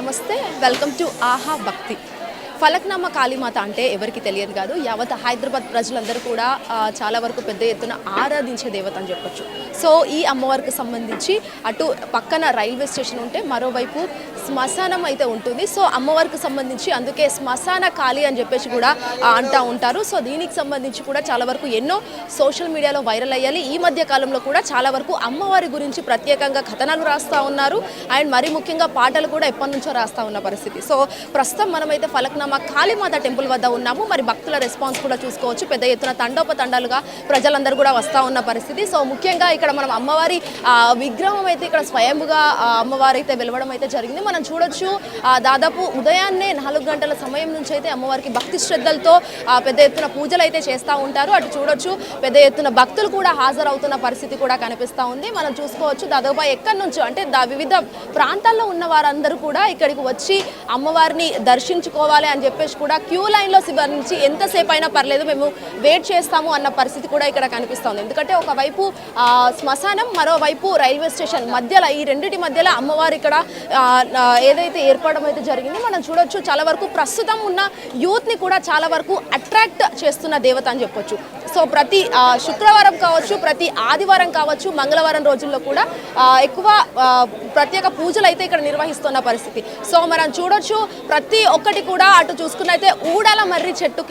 నమస్తే welcome to ఆహా భక్తి. ఫలక్నామా కాళీమాత అంటే ఎవరికి తెలియదు కాదు. యావత్ హైదరాబాద్ ప్రజలందరూ కూడా చాలా వరకు పెద్ద ఎత్తున ఆరాధించే దేవత అని చెప్పొచ్చు. సో ఈ అమ్మవారికి సంబంధించి అటు పక్కన రైల్వే స్టేషన్ ఉంటే మరోవైపు శ్మశానం అయితే ఉంటుంది. సో అమ్మవారికి సంబంధించి అందుకే శ్మశాన కాళీ అని చెప్పేసి కూడా అంటూ ఉంటారు. సో దీనికి సంబంధించి కూడా చాలా వరకు ఎన్నో సోషల్ మీడియాలో వైరల్ అయ్యాలి. ఈ మధ్య కాలంలో కూడా చాలా వరకు అమ్మవారి గురించి ప్రత్యేకంగా కథనాలు రాస్తూ ఉన్నారు. అండ్ మరీ ముఖ్యంగా పాటలు కూడా ఎప్పటి నుంచో రాస్తూ ఉన్న పరిస్థితి. సో ప్రస్తుతం మనమైతే ఫలక్నామా కాళీమాత టెంపుల్ వద్ద ఉన్నాము. మరి భక్తుల రెస్పాన్స్ కూడా చూసుకోవచ్చు. పెద్ద ఎత్తున తండోపతండాలుగా ప్రజలందరూ కూడా వస్తూ ఉన్న పరిస్థితి. సో ముఖ్యంగా ఇక్కడ మనం అమ్మవారి విగ్రహం అయితే ఇక్కడ స్వయంగా అమ్మవారు అయితే వెలవడం అయితే జరిగింది. మనం చూడొచ్చు దాదాపు ఉదయాన్నే 4 గంటల సమయం నుంచి అయితే అమ్మవారికి భక్తి శ్రద్ధలతో పెద్ద ఎత్తున పూజలు అయితే చేస్తూ ఉంటారు. అటు చూడొచ్చు పెద్ద ఎత్తున భక్తులు కూడా హాజరవుతున్న పరిస్థితి కూడా కనిపిస్తూ ఉంది. మనం చూసుకోవచ్చు దాదాపు ఎక్కడి నుంచో అంటే వివిధ ప్రాంతాల్లో ఉన్న వారందరూ కూడా ఇక్కడికి వచ్చి అమ్మవారిని దర్శించుకోవాలి అని చెప్పేసి కూడా క్యూ లైన్లో నుంచి ఎంతసేపు అయినా పర్లేదు మేము వెయిట్ చేస్తాము అన్న పరిస్థితి కూడా ఇక్కడ కనిపిస్తుంది. ఎందుకంటే ఒకవైపు శ్మశానం, మరోవైపు రైల్వే స్టేషన్ మధ్యలో ఈ రెండింటి మధ్యలో అమ్మవారు ఇక్కడ ఏదైతే ఏర్పడడం అయితే జరిగింది మనం చూడొచ్చు. చాలా వరకు ప్రస్తుతం ఉన్న యూత్ని కూడా చాలా వరకు అట్రాక్ట్ చేస్తున్న దేవత అని చెప్పొచ్చు. సో ప్రతి శుక్రవారం కావచ్చు, ప్రతి ఆదివారం కావచ్చు, మంగళవారం రోజుల్లో కూడా ఎక్కువ ప్రత్యేక పూజలు అయితే ఇక్కడ నిర్వహిస్తున్న పరిస్థితి. సో మనం చూడొచ్చు ప్రతి ఒక్కటి కూడా అటు చూసుకున్నైతే ఊడాల మర్రి చెట్టు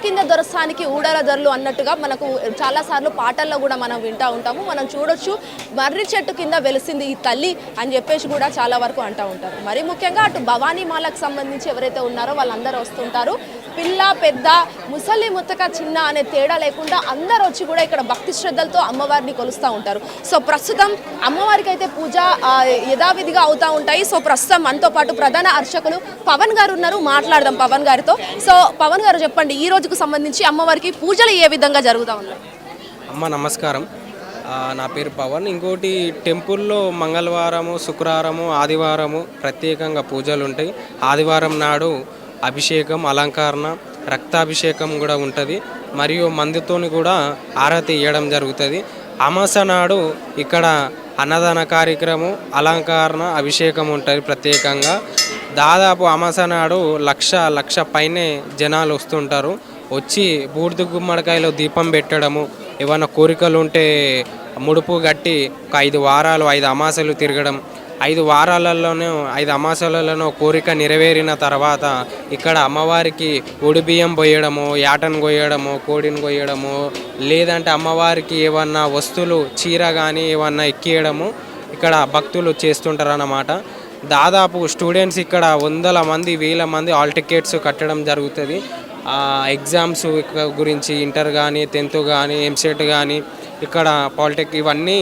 కింద దొరసానికి ఊడాల ధరలు అన్నట్టుగా మనకు చాలాసార్లు పాటల్లో కూడా మనం వింటూ ఉంటాము. మనం చూడొచ్చు మర్రి చెట్టు కింద వెలిసింది ఈ తల్లి అని చెప్పేసి కూడా చాలా వరకు అంటూ ఉంటారు. మరి ముఖ్యంగా అటు భవానీ మాలకు సంబంధించి ఎవరైతే ఉన్నారో వాళ్ళందరూ వస్తుంటారు. పిల్ల పెద్ద ముసలి ముత్తక చిన్న అనే తేడా లేకుండా అందరూ వచ్చి కూడా ఇక్కడ భక్తి శ్రద్ధలతో అమ్మవారిని కొలుస్తూ ఉంటారు. సో ప్రస్తుతం అమ్మవారికి అయితే పూజ యథావిధిగా అవుతూ ఉంటాయి. సో ప్రస్తుతం మనతో పాటు ప్రధాన అర్చకులు పవన్ గారు ఉన్నారు. మాట్లాడదాం పవన్ గారితో. సో పవన్ గారు చెప్పండి, ఈ రోజుకు సంబంధించి అమ్మవారికి పూజలు ఏ విధంగా జరుగుతూ ఉన్నాయి? అమ్మ నమస్కారం, నా పేరు పవన్. ఇంకోటి టెంపుల్లో మంగళవారము, శుక్రవారము, ఆదివారము ప్రత్యేకంగా పూజలు ఉంటాయి. ఆదివారం నాడు అభిషేకం, అలంకరణ, రక్తాభిషేకం కూడా ఉంటుంది. మరియు మందుతోని కూడా ఆరతి ఇవ్వడం జరుగుతుంది. అమాస నాడు ఇక్కడ అన్నదాన కార్యక్రమం, అలంకరణ, అభిషేకం ఉంటుంది ప్రత్యేకంగా. దాదాపు అమాస నాడు లక్ష పైనే జనాలు వస్తుంటారు. వచ్చి బూడిద గుమ్మడికాయలో దీపం పెట్టడము, ఏమైనా కోరికలు ఉంటే ముడుపు కట్టి ఒక 5 వారాలు 5 అమాసలు తిరగడం, 5 వారాలలోనూ 5 అమాసాలలోనూ కోరిక నెరవేరిన తర్వాత ఇక్కడ అమ్మవారికి ఒడి బియ్యం పోయడము, యాటను కొయ్యడము, కోడిని కొయ్యడము, లేదంటే అమ్మవారికి ఏమన్నా వస్తువులు చీర కానీ ఏమన్నా ఎక్కియడము ఇక్కడ భక్తులు చేస్తుంటారు అన్నమాట. దాదాపు స్టూడెంట్స్ ఇక్కడ 100 మంది 1000 మంది హాల్ టికెట్స్ కట్టడం జరుగుతుంది. ఎగ్జామ్స్ గురించి ఇంటర్ కానీ 10th కానీ ఎంసెట్ కానీ ఇక్కడ పాలిటెక్ ఇవన్నీ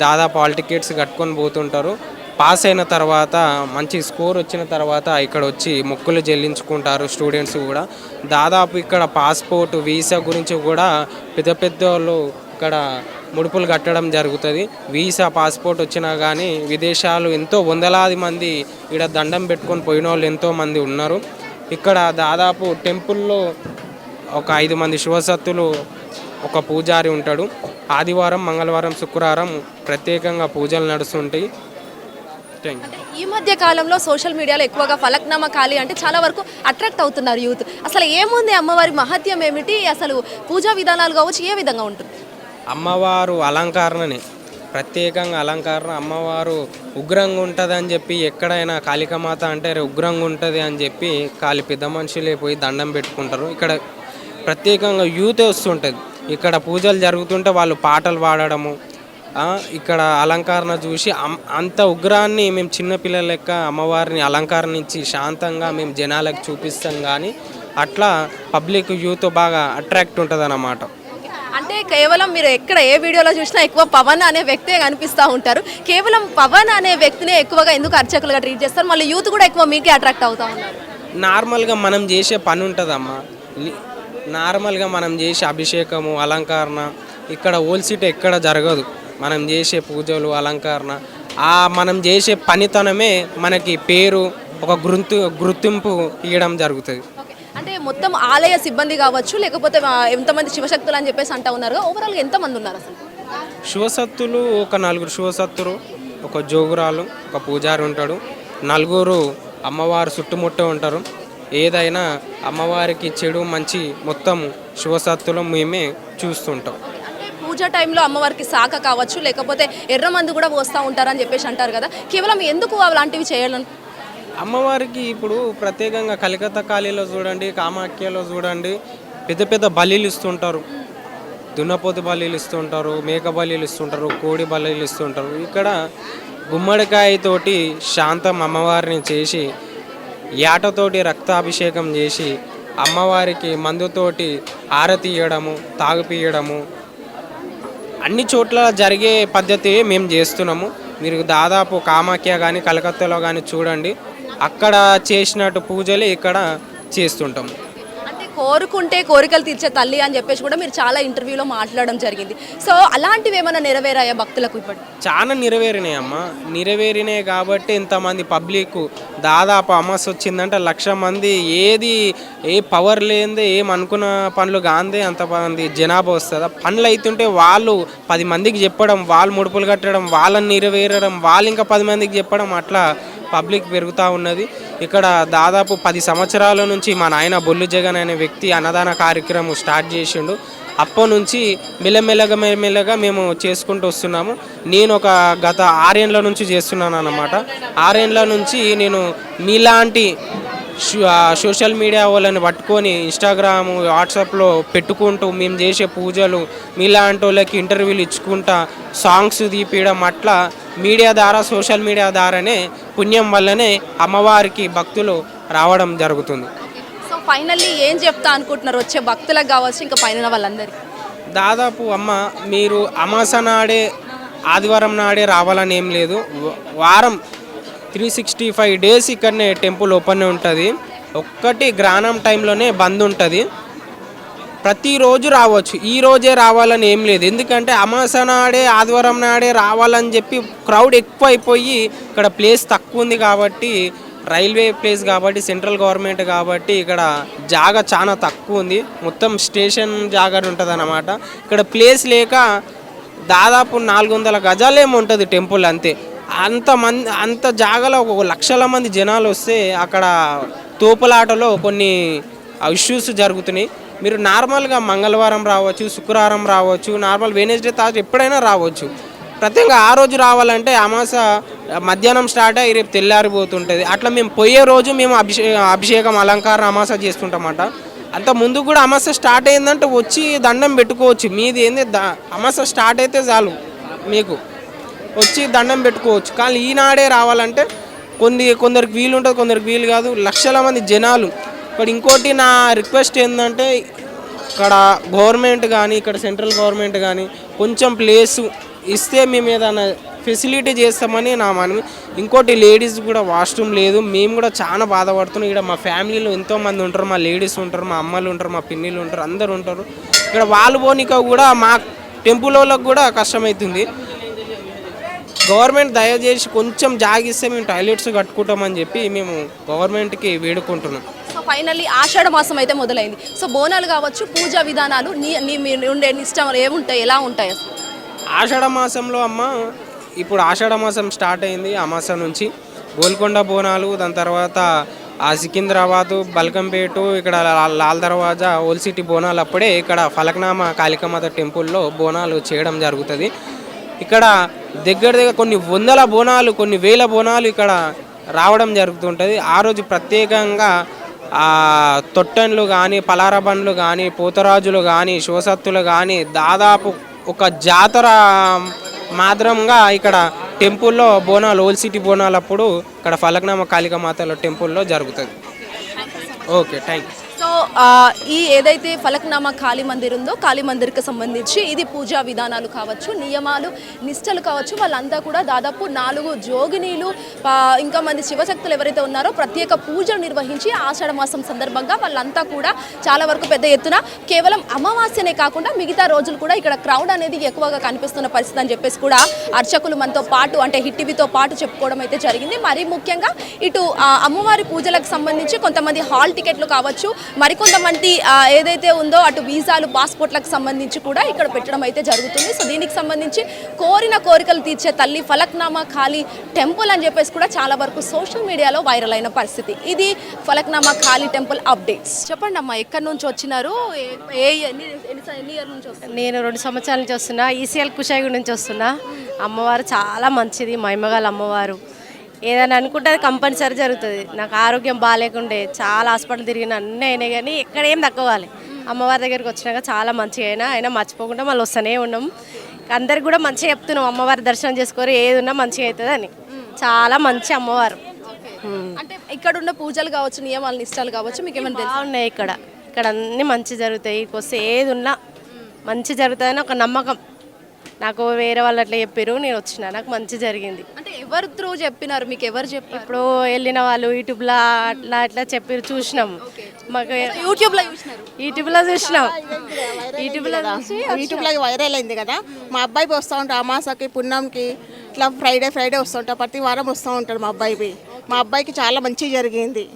దాదాపు హాల్ టికెట్స్ కట్టుకొని పోతుంటారు. పాస్ అయిన తర్వాత మంచి స్కోర్ వచ్చిన తర్వాత ఇక్కడ వచ్చి మొక్కులు చెల్లించుకుంటారు స్టూడెంట్స్ కూడా. దాదాపు ఇక్కడ పాస్పోర్ట్, వీసా గురించి కూడా పెద్ద వాళ్ళు ఇక్కడ ముడుపులు కట్టడం జరుగుతుంది. వీసా, పాస్పోర్ట్ వచ్చినా కానీ విదేశాలు ఎంతో వందలాది మంది ఇక్కడ దండం పెట్టుకొని పోయిన వాళ్ళు ఎంతోమంది ఉన్నారు. ఇక్కడ దాదాపు టెంపుల్లో ఒక 5 మంది శివసత్తులు, ఒక పూజారి ఉంటాడు. ఆదివారం, మంగళవారం, శుక్రవారం ప్రత్యేకంగా పూజలు నడుస్తుంటాయి. ఈ మధ్య కాలంలో సోషల్ మీడియాలో ఎక్కువగా ఫలక్నామా కాళీ అంటే చాలా వరకు అట్రాక్ట్ అవుతున్నారు యూత్. అసలు ఏముంది అమ్మవారి మహత్యం ఏమిటి, అసలు పూజా విధానాలు కావచ్చు ఏ విధంగా ఉంటుంది? అమ్మవారు అలంకరణని ప్రత్యేకంగా అలంకరణ. అమ్మవారు ఉగ్రంగా ఉంటుంది అని చెప్పి ఎక్కడైనా కాళికామాత అంటే ఉగ్రంగా ఉంటుంది అని చెప్పి పెద్ద మనుషులే పోయి దండం పెట్టుకుంటారు. ఇక్కడ ప్రత్యేకంగా యూత్ వస్తుంటుంది. ఇక్కడ పూజలు జరుగుతుంటే వాళ్ళు పాటలు పాడడము, ఇక్కడ అలంకరణ చూసి అంత ఉగ్రాన్ని మేము చిన్నపిల్లల లెక్క అమ్మవారిని అలంకరణ ఇచ్చి శాంతంగా మేము జనాలకు చూపిస్తాం. కానీ అట్లా పబ్లిక్ యూత్ బాగా అట్రాక్ట్ ఉంటుంది అన్నమాట. అంటే కేవలం మీరు ఎక్కడ ఏ వీడియోలో చూసినా ఎక్కువ పవన్ అనే వ్యక్తే కనిపిస్తూ ఉంటారు. కేవలం పవన్ అనే వ్యక్తినే ఎక్కువగా ఎందుకు అర్చకులుగా ట్రీట్ చేస్తారు? మళ్ళీ యూత్ కూడా ఎక్కువ మీకే అట్రాక్ట్ అవుతూ ఉన్నారు. నార్మల్గా మనం చేసే పని ఉంటుందమ్మా. నార్మల్గా మనం చేసే అభిషేకము, అలంకరణ ఇక్కడ హోల్సీట్ ఎక్కడ జరగదు. మనం చేసే పూజలు, అలంకరణ, మనం చేసే పనితనమే మనకి పేరు, ఒక గుర్తింపు ఇవ్వడం జరుగుతుంది. అంటే మొత్తం ఆలయ సిబ్బంది కావచ్చు, లేకపోతే ఎంతమంది శివశక్తులు అని చెప్పేసి అంటూ ఉన్నారు, ఓవరాల్గా ఎంతమంది ఉన్నారు అసలు? శివసత్తులు ఒక 4 శివసత్తులు, ఒక జోగురాలు, ఒక పూజారి ఉంటాడు. నలుగురు అమ్మవారు చుట్టుముట్టే ఉంటారు. ఏదైనా అమ్మవారికి చెడు మంచి మొత్తం శుభసత్తులు మేమే చూస్తుంటాం. అంటే పూజ టైంలో అమ్మవారికి శాఖ కావచ్చు, లేకపోతే ఎర్రమందు కూడా పోస్తూ ఉంటారని చెప్పేసి అంటారు కదా, కేవలం ఎందుకు అలాంటివి చేయాలని? అమ్మవారికి ఇప్పుడు ప్రత్యేకంగా కలికత్తా కాళీలో చూడండి, కామాఖ్యలో చూడండి, పెద్ద పెద్ద బలీలు ఇస్తుంటారు. దున్నపోతు బలీలు ఇస్తుంటారు, మేక బలీలు ఇస్తుంటారు, కోడి బలీలు ఇస్తుంటారు. ఇక్కడ గుమ్మడికాయతోటి శాంతం అమ్మవారిని చేసి, యాటతోటి రక్తాభిషేకం చేసి, అమ్మవారికి మందుతోటి ఆరతి ఇవ్వడము, తాగిపియడము, అన్ని చోట్ల జరిగే పద్ధతి మేము చేస్తున్నాము. మీరు దాదాపు కామాఖ్య కానీ కలకత్తాలో కానీ చూడండి, అక్కడ చేసినట్టు పూజలే ఇక్కడ చేస్తుంటాము. అంటే కోరుకుంటే కోరికలు తీర్చే తల్లి అని చెప్పేసి కూడా మీరు చాలా ఇంటర్వ్యూలో మాట్లాడడం జరిగింది. సో అలాంటివి ఏమైనా నెరవేరాయా భక్తులకు ఇప్పుడు? చాలా నెరవేరినాయి అమ్మ. నెరవేరినాయి కాబట్టి ఇంతమంది పబ్లిక్ దాదాపు అమాస్ వచ్చిందంటే 1,00,000 మంది, ఏది ఏ పవర్ లేనిదే ఏం అనుకున్న పనులు కాందే అంతమంది జనాభా వస్తుందా? పనులు అవుతుంటే వాళ్ళు 10 మందికి చెప్పడం, వాళ్ళు ముడుపులు కట్టడం, వాళ్ళని నెరవేరడం, వాళ్ళు ఇంకా 10 మందికి చెప్పడం, అట్లా పబ్లిక్ పెరుగుతూ ఉన్నది. ఇక్కడ దాదాపు 10 సంవత్సరాల నుంచి మా నాయన బొల్లు జగన్ అనే వ్యక్తి అన్నదాన కార్యక్రమం స్టార్ట్ చేసిండు. అప్పటి నుంచి మెల్లమెల్లగా మేము చేసుకుంటూ వస్తున్నాము. నేను ఒక గత 6 ఏళ్ళ నుంచి చేస్తున్నాను అన్నమాట. 6 ఏళ్ళ నుంచి నేను మీలాంటి సోషల్ మీడియా వాళ్ళని పట్టుకొని ఇన్స్టాగ్రాము, వాట్సాప్లో పెట్టుకుంటూ మేము చేసే పూజలు, మీలాంటి వాళ్ళకి ఇంటర్వ్యూలు ఇచ్చుకుంటా, సాంగ్స్ తీపియడం, అట్లా మీడియా ద్వారా, సోషల్ మీడియా ద్వారానే పుణ్యం వల్లనే అమ్మవారికి భక్తులు రావడం జరుగుతుంది. సో ఫైనల్లీ ఏం చెప్తా అనుకుంటున్నారు వచ్చే భక్తులకు కావచ్చు, ఇంకా పైన వాళ్ళందరికీ? దాదాపు అమ్మ మీరు అమాస నాడే, ఆదివారం నాడే రావాలని ఏం లేదు. వారం 365 డేస్ ఇక్కడనే టెంపుల్ ఓపెన్ ఉంటుంది. ఒక్కటి గ్రానం టైంలోనే బంద్ ఉంటుంది. ప్రతిరోజు రావచ్చు, ఈ రోజే రావాలని ఏం లేదు. ఎందుకంటే అమాస నాడే, ఆదివారం నాడే రావాలని చెప్పి క్రౌడ్ ఎక్కువ అయిపోయి ఇక్కడ ప్లేస్ తక్కువ ఉంది కాబట్టి, రైల్వే ప్లేస్ కాబట్టి, సెంట్రల్ గవర్నమెంట్ కాబట్టి ఇక్కడ జాగా చాలా తక్కువ ఉంది. మొత్తం స్టేషన్ జాగా ఉంటుంది అన్నమాట. ఇక్కడ ప్లేస్ లేక దాదాపు 400 గజాలేమో ఉంటుంది టెంపుల్, అంతే. అంత జాగాలో 1,00,000 మంది జనాలు వస్తే అక్కడ తోపులాటలో కొన్ని ఇష్యూస్ జరుగుతున్నాయి. మీరు నార్మల్గా మంగళవారం రావచ్చు, శుక్రవారం రావచ్చు, నార్మల్ వెనస్డే తాజు ఎప్పుడైనా రావచ్చు. ప్రత్యేకంగా ఆ రోజు రావాలంటే అమాస మధ్యాహ్నం స్టార్ట్ అయ్యి రేపు తెల్లారిపోతుంటుంది. అట్లా మేము పోయే రోజు మేము అభిషేకం అలంకారం అమాస చేస్తుంటామట. అంత ముందు కూడా అమాస స్టార్ట్ అయిందంటే వచ్చి దండం పెట్టుకోవచ్చు. మీది ఏంది అమాస స్టార్ట్ అయితే చాలు మీకు వచ్చి దండం పెట్టుకోవచ్చు. కానీ ఈనాడే రావాలంటే కొందరికి వీలు ఉంటుంది, కొందరికి వీలు కాదు. 1,00,000 మంది జనాలు. ఇక్కడ ఇంకోటి నా రిక్వెస్ట్ ఏంటంటే, ఇక్కడ గవర్నమెంట్ కానీ, ఇక్కడ సెంట్రల్ గవర్నమెంట్ కానీ కొంచెం ప్లేసు ఇస్తే మేము ఏదైనా ఫెసిలిటీ చేస్తామని నా మనవి. ఇంకోటి లేడీస్ కూడా వాష్రూమ్ లేదు. మేము కూడా చాలా బాధపడుతున్నాం. ఇక్కడ మా ఫ్యామిలీలో ఎంతోమంది ఉంటారు, మా లేడీస్ ఉంటారు, మా అమ్మలు ఉంటారు, మా పిన్నిలు ఉంటారు, అందరు ఉంటారు. ఇక్కడ వాళ్ళు పోనిక కూడా మా టెంపుల్ వాళ్ళకు కూడా కష్టమవుతుంది. గవర్నమెంట్ దయచేసి కొంచెం జాగిస్తే మేము టాయిలెట్స్ కట్టుకుంటామని చెప్పి మేము గవర్నమెంట్కి వేడుకుంటున్నాం. సో ఫైనల్లీ ఆషాఢ మాసం అయితే మొదలైంది. సో బోనాలు కావచ్చు, పూజా విధానాలు మీరు ఉండే ఇష్టం ఏముంటాయి, ఎలా ఉంటాయి అసలు? ఆషాఢ మాసంలో అమ్మ, ఇప్పుడు ఆషాఢ మాసం స్టార్ట్ అయింది. అమాస నుంచి గోల్కొండ బోనాలు, దాని తర్వాత ఆ సికింద్రాబాదు, బల్కంపేట, ఇక్కడ లాల్ దర్వాజా, ఓల్డ్ సిటీ బోనాలు అప్పుడే ఇక్కడ ఫలక్నామా కాళికామాత టెంపుల్లో బోనాలు చేయడం జరుగుతుంది. ఇక్కడ దగ్గర కొన్ని వందల బోనాలు, కొన్ని వేల బోనాలు ఇక్కడ రావడం జరుగుతుంటుంది. ఆ రోజు ప్రత్యేకంగా తొట్టెన్లు కానీ, పలార బండ్లు కానీ, పోతరాజులు కానీ, శివసత్తులు కానీ దాదాపు ఒక జాతర మాత్రంగా ఇక్కడ టెంపుల్లో బోనాలు, ఓల్డ్ సిటీ బోనాలు అప్పుడు ఇక్కడ ఫలక్నామా కాళికామాతలో టెంపుల్లో జరుగుతుంది. Okay, thank you. సో ఈ ఏదైతే ఫలక్నామా కాళీ మందిర్ ఉందో, కాళీ మందిర్కి సంబంధించి ఇది పూజా విధానాలు కావచ్చు, నియమాలు, నిష్టలు కావచ్చు, వాళ్ళంతా కూడా దాదాపు 4 జోగినీలు, ఇంకా మంది శివశక్తులు ఎవరైతే ఉన్నారో ప్రత్యేక పూజలు నిర్వహించి ఆషాఢ మాసం సందర్భంగా వాళ్ళంతా కూడా చాలా వరకు పెద్ద ఎత్తున కేవలం అమావాస్యనే కాకుండా మిగతా రోజులు కూడా ఇక్కడ క్రౌడ్ అనేది ఎక్కువగా కనిపిస్తున్న పరిస్థితి అని చెప్పేసి కూడా అర్చకులు మనతో పాటు, అంటే హిట్ టీవీతో పాటు చెప్పుకోవడం అయితే జరిగింది. మరీ ముఖ్యంగా ఇటు అమ్మవారి పూజలకు సంబంధించి కొంతమంది హాల్ టికెట్లు కావచ్చు, మరి మరికొంతమంది ఏదైతే ఉందో అటు వీసాలు పాస్పోర్ట్లకు సంబంధించి కూడా ఇక్కడ పెట్టడం అయితే జరుగుతుంది. సో దీనికి సంబంధించి కోరిన కోరికలు తీర్చే తల్లి ఫలక్నామా ఖాళీ టెంపుల్ అని చెప్పేసి కూడా చాలా వరకు సోషల్ మీడియాలో వైరల్ అయిన పరిస్థితి. ఇది ఫలక్నామా ఖాళీ టెంపుల్ అప్డేట్స్. చెప్పండి అమ్మా, ఎక్కడి నుంచి వచ్చినారు, ఎన్ని ఇయర్ నుంచి వస్తున్నారు? నేను 2 సంవత్సరాల నుంచి వస్తున్నా. ఈసీఎల్ కుషాయిగూడ నుంచి వస్తున్నా. అమ్మవారు చాలా మంచిది, మహిమగల అమ్మవారు. ఏదైనా అనుకుంటే అది కంపల్సరీ జరుగుతుంది. నాకు ఆరోగ్యం బాగాలేకుండే చాలా హాస్పిటల్ తిరిగిన అన్నీ అయినాయి, కానీ ఎక్కడ ఏం తక్కువాలి. అమ్మవారి దగ్గరికి వచ్చినాక చాలా మంచిగా అయినా మర్చిపోకుండా మళ్ళీ వస్తూనే ఉన్నాం. అందరికి కూడా మంచిగా చెప్తున్నాం, అమ్మవారి దర్శనం చేసుకోరు, ఏది ఉన్నా మంచిగా అవుతుంది అని. చాలా మంచి అమ్మవారు. అంటే ఇక్కడ ఉన్న పూజలు కావచ్చు, నియమాలు నిష్టాలు కావచ్చు, మీకు ఏమైనా బాగున్నాయి ఇక్కడ. ఇక్కడ అన్నీ మంచి జరుగుతాయి. ఇక్కడికి వస్తే ఏది ఉన్నా మంచి జరుగుతుందని ఒక నమ్మకం. నాకు వేరే వాళ్ళు అట్లా చెప్పారు, నేను వచ్చిన, నాకు మంచి జరిగింది. అంటే ఎవరు త్రూ చెప్పినారు, మీకు ఎవరు చెప్పారు? ఇప్పుడు వెళ్ళిన వాళ్ళు యూట్యూబ్లో అట్లా చెప్పారు, చూసినాం. మాకు యూట్యూబ్లో చూసినారు? యూట్యూబ్లో చూసినాం. యూట్యూబ్లో వైరల్ అయింది కదా. మా అబ్బాయి వస్తూ ఉంటాడు అమాసకి, పున్నంకి, ఇట్లా ఫ్రైడే వస్తూ ఉంటాడు. ప్రతి వారం వస్తూ ఉంటాడు మా అబ్బాయి. మా అబ్బాయికి చాలా మంచిగా జరిగింది.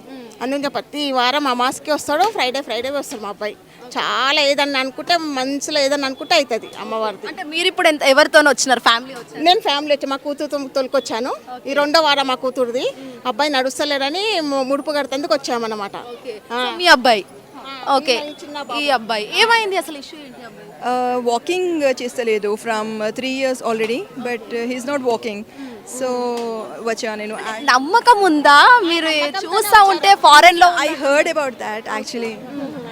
అందుకే ప్రతి వారం అమాసకి వస్తాడు, ఫ్రైడే వస్తాడు మా అబ్బాయి. చాలా ఏదన్నా అనుకుంటే మనసులో ఏదన్నా అనుకుంటే అవుతుంది అమ్మవారిది. అంటే మీరు ఇప్పుడు ఎవరితో వచ్చినారు? ఫ్యామిలీ వచ్చారు? నేను ఫ్యామిలీ వచ్చి మా కూతురుతో తొలికొచ్చాను. ఈ 2వ వారం మా కూతురుది. అబ్బాయి నడుస్తలేరని ముడుపు కడతందుకు వచ్చామన్నమాట. మీ అబ్బాయి? ఓకే. ఈ అబ్బాయి ఏమైంది, అసలు ఇష్యూ ఏంటి? అబ్బాయి వాకింగ్ చేస్తలేదు from 3 years already, but he's not walking. So వచ్చా నేను. నమ్మకం ఉందా? మీరు చూస్తా ఉంటే ఫారెన్ లో I heard about that actually.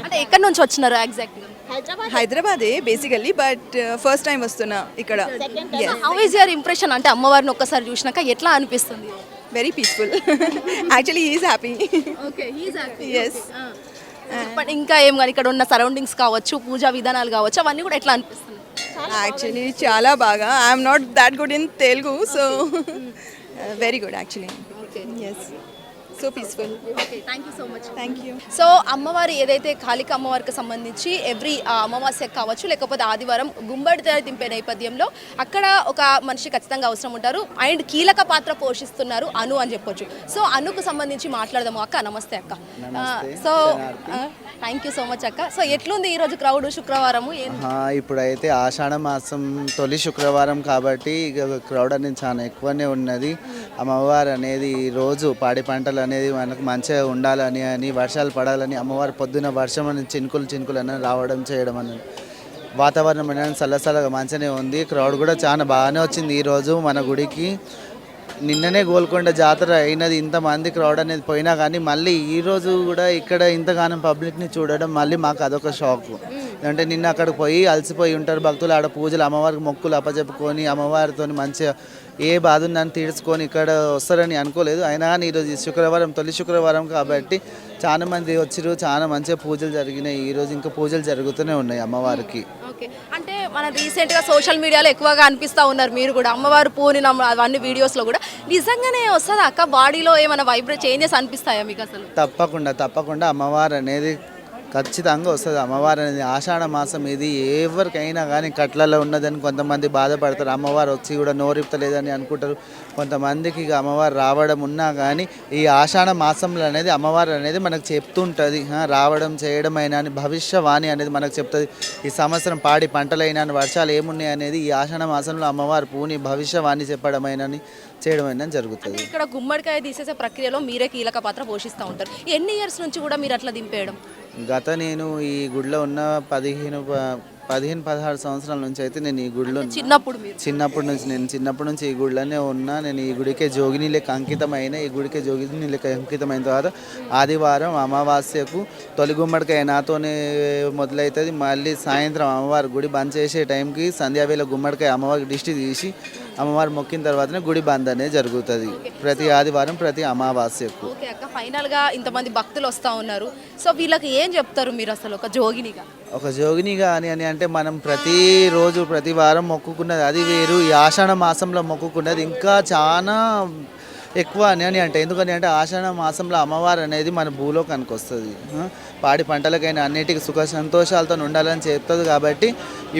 అంటే ఎక్కడి నుంచి వచ్చినారు ఎగ్జాక్ట్లీ? హైదరాబాదే బేసికల్లీ, బట్ ఫస్ట్ టైం వస్తున్నా ఇక్కడ. How is your impression? అంటే అమ్మవారిని ఒక్కసారి చూసినాక ఎట్లా అనిపిస్తుంది? Very peaceful. Actually he's happy. Okay, he's happy. Yes. చెప్పండి, ఇంకా ఏం కానీ ఇక్కడ ఉన్న సరౌండింగ్స్ కావచ్చు, పూజా విధానాలు కావచ్చు, అవన్నీ కూడా ఎట్లా అనిపిస్తుంది? యాక్చువల్లీ చాలా బాగా. I'm not that good in Telugu, so very good actually. Yes, so peaceful. Okay, thank you so much. Thank you. So అమ్మవారి ఏదైతే కాళిక అమ్మవారికి సంబంధించి ఎవ్రీ అమావాస్య కావచ్చు, లేకపోతే ఆదివారం గుమ్మడి దింపే నేపథ్యంలో అక్కడ ఒక మనిషి ఖచ్చితంగా అవసరం ఉంటారు. అండ్ కీలక పాత్ర పోషిస్తున్నారు అను అని చెప్పొచ్చు. సో అనుకు సంబంధించి మాట్లాడదాము. అక్క నమస్తే అక్క. So thank you so much అక్క. సో ఎట్లుంది ఈరోజు క్రౌడ్? శుక్రవారము ఇప్పుడైతే ఆషాఢ మాసం తొలి శుక్రవారం కాబట్టి క్రౌడ్ అనేది చాలా ఎక్కువనే ఉన్నది. అమ్మవారు అనేది రోజు పాడి పంటలు అనేది మనకు మంచిగా ఉండాలని వర్షాలు పడాలని అమ్మవారు పొద్దున వర్షం అని చినుకులు అని రావడం చేయడం అని వాతావరణం అనేది చల్లగా మంచిగానే ఉంది. క్రౌడ్ కూడా చాలా బాగానే వచ్చింది ఈరోజు మన గుడికి. నిన్ననే గోల్కొండ జాతర అయినది, ఇంతమంది క్రౌడ్ అనేది పోయినా కానీ మళ్ళీ ఈరోజు కూడా ఇక్కడ ఇంతగానం పబ్లిక్ని చూడడం మళ్ళీ మాకు అదొక షాక్. అంటే నిన్న అక్కడికి పోయి అలసిపోయి ఉంటారు భక్తులు, ఆడ పూజలు అమ్మవారికి మొక్కులు అప్పచెప్పుకొని అమ్మవారితో మంచిగా ఏ బాధ ఉందని తీర్చుకొని ఇక్కడ వస్తారని అనుకోలేదు. అయినా కానీ ఈరోజు శుక్రవారం, తొలి శుక్రవారం కాబట్టి చాలా మంది వచ్చిరు, చాలా మంచిగా పూజలు జరిగినాయి. ఈరోజు ఇంకా పూజలు జరుగుతూనే ఉన్నాయి అమ్మవారికి. ఓకే, అంటే మన రీసెంట్గా సోషల్ మీడియాలో ఎక్కువగా అనిపిస్తూ ఉన్నారు మీరు కూడా, అమ్మవారు పూని అవన్నీ వీడియోస్లో కూడా. నిజంగానే వస్తుందా అక్క? బాడీలో ఏమైనా వైబ్రేట్ చేంజెస్ అనిపిస్తాయా మీకు అసలు? తప్పకుండా అమ్మవారు అనేది ఖచ్చితంగా వస్తుంది. అమ్మవారు అనేది ఆషాఢ మాసం ఇది ఎవరికైనా కానీ కట్లలో ఉన్నదని కొంతమంది బాధపడతారు. అమ్మవారు వచ్చి కూడా నోరిప్పలేదని అనుకుంటారు. కొంతమందికి ఇక అమ్మవారు రావడం ఉన్నా కానీ ఈ ఆషాఢ మాసంలో అనేది అమ్మవారు అనేది మనకు చెప్తుంటుంది. రావడం చేయడం అయినా అని భవిష్యవాణి అనేది మనకు చెప్తుంది. ఈ సంవత్సరం పాడి పంటలైనా వర్షాలు ఏమున్నాయి అనేది ఈ ఆషాఢ మాసంలో అమ్మవారు పూని భవిష్యవాణి చెప్పడం అయినని చేయడం అయినా జరుగుతుంది. ఇక్కడ గుమ్మడికాయ తీసేసే ప్రక్రియలో మీరే కీలక పాత్ర పోషిస్తూ ఉంటారు. ఎన్ని ఇయర్స్ నుంచి కూడా మీరు అట్లా దింపేయడం? నేను ఈ గుడిలో ఉన్న 15-16 సంవత్సరాల నుంచి అయితే నేను ఈ గుడిలో చిన్నప్పటి నుంచి ఈ గుడిలోనే ఉన్నా. నేను ఈ గుడికే జోగిని లెక్క అంకితమైన, ఈ గుడికే జోగిని లెక్క అంకితమైన తర్వాత ఆదివారం అమావాస్యకు తొలి గుమ్మడికాయ నాతోనే మొదలవుతుంది. మళ్ళీ సాయంత్రం అమ్మవారి గుడి బంద్ చేసే టైంకి సంధ్యావేళ గుమ్మడికాయ అమ్మవారికి దిష్టి తీసి అమ్మవారు మొక్కిన తర్వాతనే గుడి బంద్ అనేది జరుగుతుంది ప్రతి ఆదివారం, ప్రతి అమావాస్యకు. ఓకే అక్క, ఫైనల్గా ఇంతమంది భక్తులు వస్తూ ఉన్నారు. సో వీళ్ళకి ఏం చెప్తారు మీరు అసలు ఒక జోగినిగా? ఒక జోగినిగా అని అంటే మనం ప్రతిరోజు ప్రతి వారం మొక్కుకున్నది అది వేరు, ఈ ఆషాఢ మాసంలో మొక్కుకున్నది ఇంకా చాలా ఎక్కువ అని అంటే. ఎందుకని అంటే ఆషాఢ మాసంలో అమ్మవారు అనేది మన భూలోకానికి వస్తుంది. పాడి పంటలకైనా అన్నిటికీ సుఖ సంతోషాలతో ఉండాలని చెప్తుంది. కాబట్టి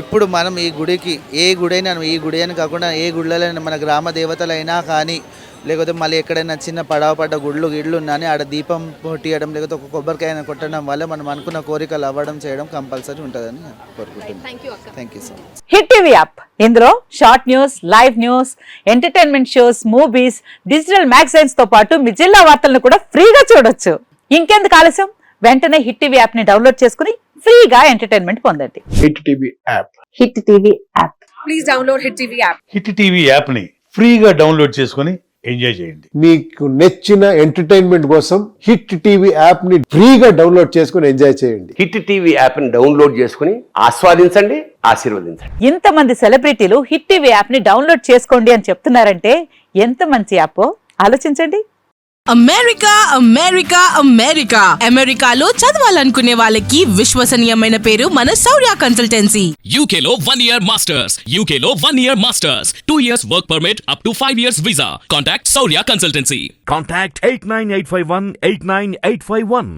ఇప్పుడు మనం ఈ గుడికి ఏ గుడైనా, ఈ గుడి అని కాకుండా ఏ గుడిలైనా మన గ్రామ దేవతలైనా కానీ లేకపోతే మళ్ళీ ఎక్కడైనా చిన్న పడవ పడ్డ గుళ్ళు ఉన్నాయని ఆడ దీపం పొట్టియడం లేకపోతే ఒక కొబ్బరికాయ కొట్టడం వల్ల మనం అనుకున్న కోరికలు అవ్వడం చేయడం కంపల్సరీ ఉంటుందని కోరుకుంటున్నాను. Thank you so much. Hit TV app ఇందులో short news, live news, entertainment shows, movies, digital magazines తో పాటు మీ జిల్లా వార్తలను కూడా ఫ్రీగా చూడొచ్చు. ఇంకెందుకు ఆలస్యం, వెంటనే హిట్ టీవీ యాప్ ని డౌన్లోడ్ చేసుకుని ఫ్రీగా ఎంటర్టైన్మెంట్ పొందండి. Hit TV app. Hit TV app. Please download hit TV app. Hit TV యాప్ని ఫ్రీగా డౌన్లోడ్ చేసుకొని ఎంజాయ్ చేయండి. మీకు నచ్చిన ఎంటర్టైన్మెంట్ కోసం హిట్ టీవీ యాప్ ని ఫ్రీగా డౌన్లోడ్ చేసుకుని ఎంజాయ్ చేయండి. హిట్ టీవీ యాప్ ని డౌన్లోడ్ చేసుకుని ఆస్వాదించండి, ఆశీర్వదించండి. ఇంతమంది సెలబ్రిటీలు హిట్ టీవీ యాప్ ని డౌన్లోడ్ చేసుకోండి అని చెప్తున్నారంటే ఎంత మంచి యాప్ ఆలోచించండి. అమెరికా అమెరికా అమెరికా అమెరికాలో చదవాలనుకునే వాళ్ళకి విశ్వసనీయమైన పేరు మన శౌర్య కన్సల్టెన్సీ. UK లో 1 year masters, UK లో 1 year masters, 2 years work permit up to 5 years visa. Contact Saurya Consultancy. Contact 89851 89851.